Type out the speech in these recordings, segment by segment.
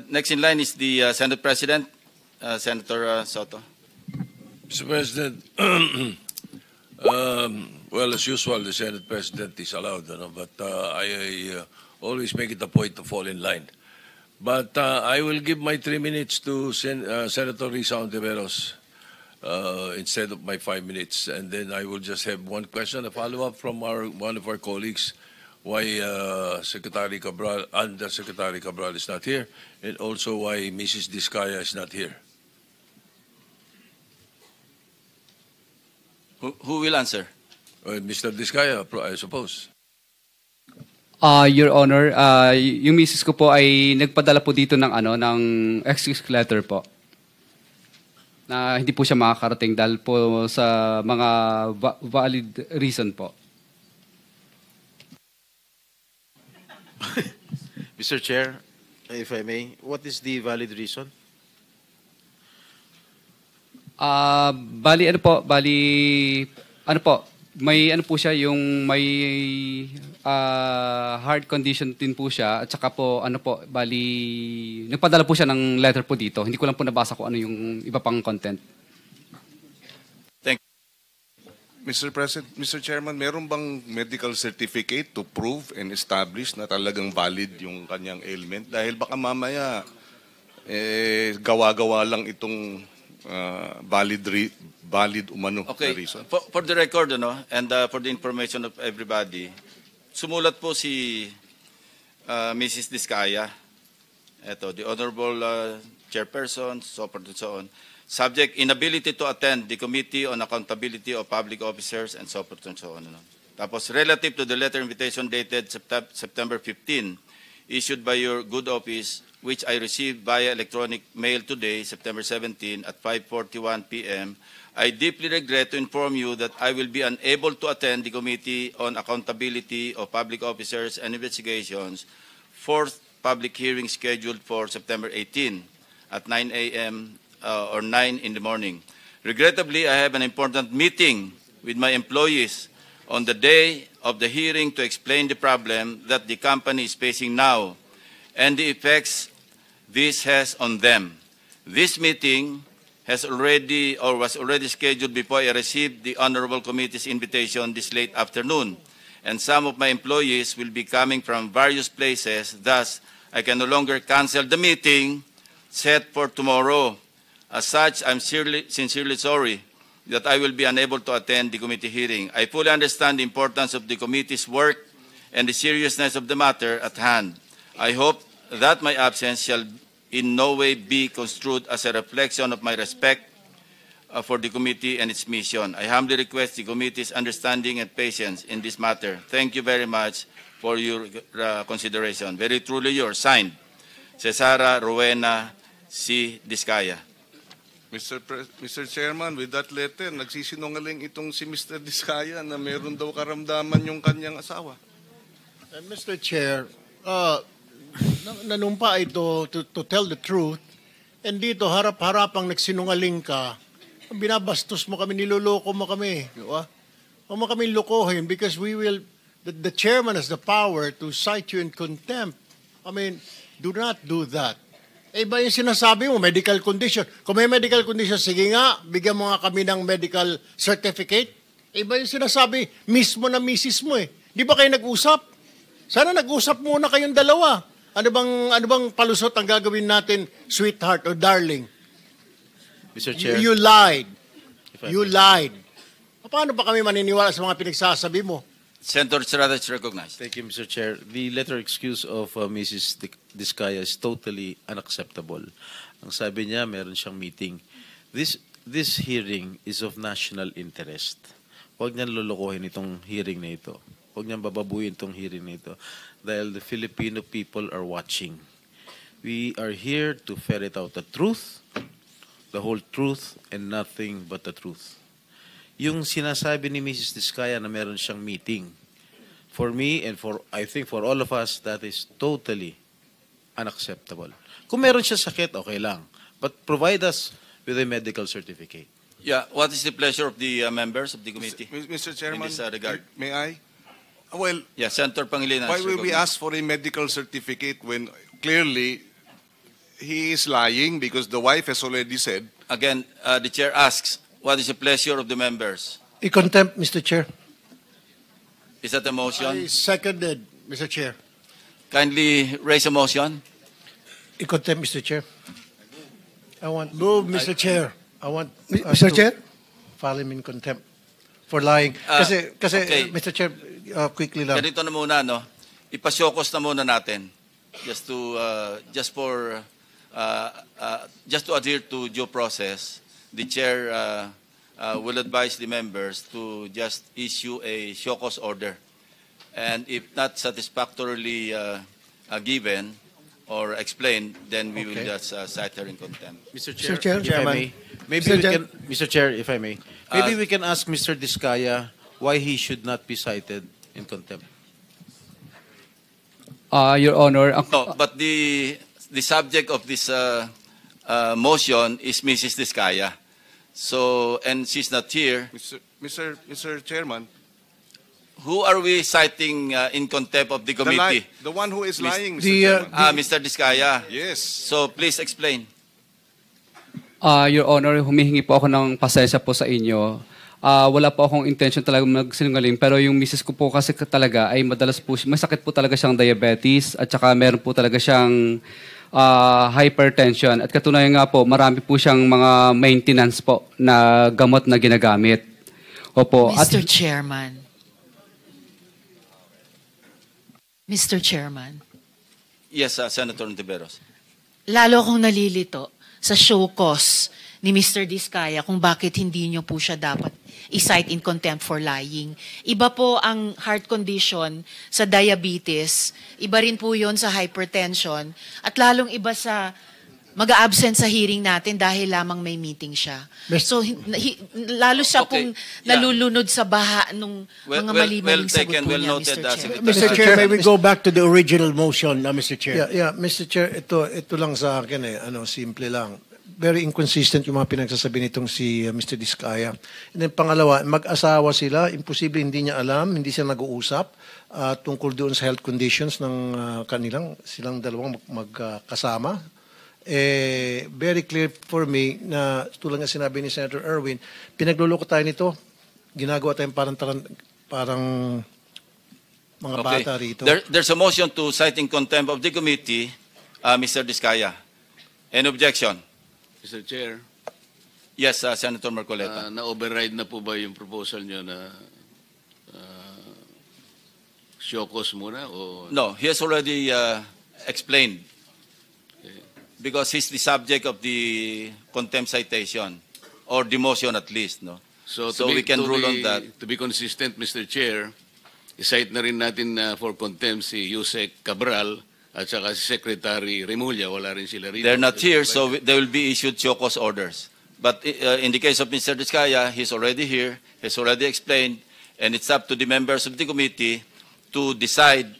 Next in line is the Senate President, Senator Soto. Mr. President, well, as usual, the Senate President is allowed, but I always make it a point to fall in line. But I will give my 3 minutes to Senator Risa Ontiveros instead of my 5 minutes, and then I will just have one question, a follow-up from one of our colleagues, why Secretary Cabral, Undersecretary Cabral is not here, and also why Mrs. Diskaya is not here. Who will answer? Mr. Diskaya, I suppose. Your Honor, yung misis ko po ay nagpadala po dito ng ng excuse letter po. Na hindi po siya makakarating dahil po sa mga valid reason po. Mr. Chair, if I may, what is the valid reason? Bali may po siya yung may heart condition din po siya at saka po bali nagpadala po siya ng letter po dito. Hindi ko lang po nabasa kung ano yung iba pang content. Thank you. Mr. President, Mr. Chairman, meron bang medical certificate to prove and establish na talagang valid yung kanyang ailment? Dahil baka mamaya gawa-gawa lang itong valid umano okay. na reason. For the record, and for the information of everybody, sumulat po si Mrs. Diskaya, ito, the Honorable Chairperson, so forth and so on, subject inability to attend the Committee on Accountability of Public Officers and so forth and so on. Tapos, relative to the letter invitation dated September 15, issued by your good office, which I received via electronic mail today, September 17, at 5:41 p.m., I deeply regret to inform you that I will be unable to attend the Committee on Accountability of Public Officers and Investigations, fourth public hearing scheduled for September 18 at 9 a.m. Or 9 in the morning. Regrettably, I have an important meeting with my employees on the day of the hearing to explain the problem that the company is facing now and the effects this has on them. This meeting was already scheduled before I received the Honorable Committee's invitation this late afternoon, and some of my employees will be coming from various places. Thus, I can no longer cancel the meeting set for tomorrow. As such, I'm sincerely sorry that I will be unable to attend the committee hearing. I fully understand the importance of the committee's work and the seriousness of the matter at hand. I hope that my absence shall in no way be construed as a reflection of my respect for the committee and its mission. I humbly request the committee's understanding and patience in this matter. Thank you very much for your consideration. Very truly yours, signed, Cesara Rowena C. Diskaya. Mr. Chairman, with that letter, nagsisinungaling itong si Mr. Diskaya na meron daw karamdaman yung kanyang asawa. Mr. Chair, nanumpa ito to tell the truth, and dito harap-harapang nagsinungaling ka, binabastos mo kami, niloloko mo kami. Huwag mo kami lokohin because the chairman has the power to cite you in contempt. I mean, do not do that. Iba yung sinasabi mo, medical condition. Kung may medical condition, sige nga, bigyan mo nga kami ng medical certificate. Iba yung sinasabi mismo na misis mo eh. Di ba kayo nag-usap? Sana nag-usap muna kayong dalawa. Ano bang palusot ang gagawin natin, sweetheart or darling? Mr. Chair. You lied. You lied. Paano pa kami maniniwala sa mga pinagsasabi mo? Senator Estrada is recognized. Thank you, Mr. Chair. The letter excuse of Mrs. Diskaya is totally unacceptable. Ang sabi niya, meron siyang meeting. This hearing is of national interest. Huwag niyang lulukohin itong hearing na ito. Huwag niyang bababuyin itong hearing na ito. Dahil the Filipino people are watching. We are here to ferret out the truth, the whole truth, and nothing but the truth. Yung sinasabi ni Mrs. Diskaya na meron siyang meeting, for me and I think for all of us, that is totally unacceptable. Kung meron siya sakit, okay lang. But provide us with a medical certificate. Yeah, what is the pleasure of the members of the committee? Mr. Chairman, in this regard? May I? Well, yeah, Senator Pangilinan. why will we ask for a medical certificate when clearly he is lying because the wife has already said. Again, the chair asks, what is the pleasure of the members? I-contempt, Mr. Chair. Is that a motion? I seconded, Mr. Chair. Kindly raise a motion. I-contempt, Mr. Chair. I want Move, Mr. Chair. I want Mr. to Chair? file him in contempt for lying. Kasi okay. Mr. Chair, quickly lang. Ganito na muna, no? Ipasyokos na muna natin. Just to adhere to due process, the chair will advise the members to just issue a show-cause order. And if not satisfactorily given or explained, then we will Okay. just cite her in contempt. Mr. Chair, Chair, if I may, maybe Mr. we Chair. can, Mr. Chair, if I may, maybe we can ask Mr. Diskaya why he should not be cited in contempt. Your Honor, No, but the subject of this motion is Mrs. Diskaya. So, and she's not here. Mr. Chairman, Who are we citing in contempt of the committee? the one who is lying, Mr. the, Chairman. Mr. Diskaya. Yes. So please explain. Your Honor, humihingi po ako ng pasensya po sa inyo. Wala po akong intention talaga magsinungaling, pero yung misis ko po kasi talaga ay madalas po, may sakit po talaga siyang diabetes at saka meron po talaga siyang hypertension. At katunayan nga po, marami po siyang mga maintenance po na gamot na ginagamit. Opo. Mr. Chairman. Mr. Chairman. Yes, Senator Ontiveros. Lalo akong nalilito sa show cause ni Mr. Diskaya kung bakit hindi nyo po siya dapat i-cite in contempt for lying. Iba po ang heart condition sa diabetes, iba rin po yon sa hypertension, at lalong iba sa mag-absent sa hearing natin dahil lamang may meeting siya. So, lalo siya Okay, pong yeah. nalulunod sa baha nung mga mali-maling sagot taken, po well niya, noted, Mr. Chair. Secretary. Mr. Chair, may we go back to the original motion, Mr. Chair? Yeah, Mr. Chair, ito lang sa akin simple lang. Very inconsistent yung mga pinagsasabi nitong si Mr. Diskaya. And then pangalawa, mag-asawa sila, imposible hindi niya alam, hindi sila nag-uusap tungkol doon sa health conditions ng silang dalawang magkasama. Very clear for me na tulad nga sinabi ni Senator Erwin, pinagluloko tayo nito, ginagawa tayong parang mga bata rito. There's a motion to cite in contempt of the committee, Mr. Diskaya. Any objection? Mr. Chair, Yes, Senator Marcoleta. na-override na po ba yung proposal nyo na show-cause muna? O No, he has already explained. Because he's the subject of the contempt citation, or the motion at least, no? So we can rule on that. To be consistent, Mr. Chair, i-cite na rin natin for contempt si Yusek Cabral at saka si Secretary Remulla. Wala rin sila rito. They're not here, so they will be issued show-cause orders. But in the case of Mr. Diskaya, he's already here, he's already explained, and it's up to the members of the committee to decide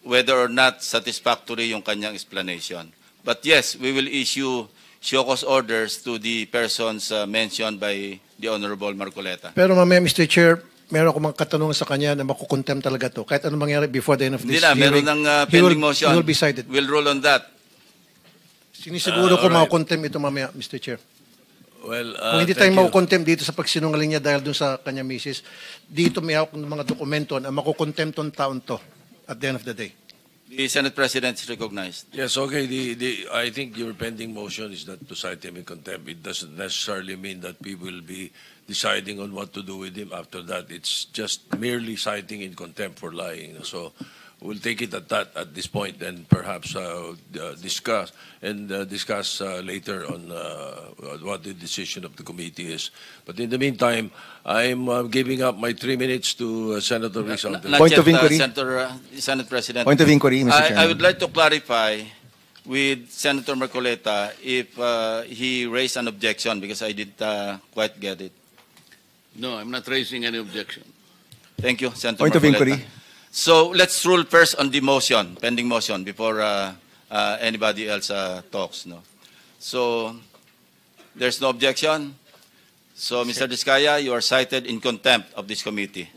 whether or not satisfactory yung kanyang explanation. But yes, we will issue show-cause orders to the persons mentioned by the Honorable Marcoleta. Pero mamaya, Mr. Chair, meron akong mga katanungan sa kanya na makukontempt talaga to. Kahit anong mangyari before the end of Hindi this na, hearing, meron ng he will- pending motion. he will be cited. We'll rule on that. Sinisiguro ko alright. makukontempt ito mamaya, Mr. Chair. Well, Kung hindi tayo makukontempt dito sa pagsinungaling niya dahil dun sa kanya misis, dito may hawak ng mga dokumento na makukontempt tong taon to at the end of the day. The Senate President is recognized. Yes, okay. I think your pending motion is not to cite him in contempt. It doesn't necessarily mean that we will be deciding on what to do with him after that. It's just merely citing in contempt for lying. So we'll take it at that at this point, and perhaps discuss later on what the decision of the committee is. But in the meantime, I'm giving up my 3 minutes to Senator Rizal. Not Point yet, of inquiry. Senate President. Point of inquiry, Mr. Chairman. I would like to clarify with Senator Marcoleta if he raised an objection, because I didn't quite get it. No, I'm not raising any objection. Thank you, Senator Point of Marcoleta. inquiry. So let's rule first on the motion, pending motion, before anybody else talks. No. So there's no objection. So Mr. Diskaya, you are cited in contempt of this committee.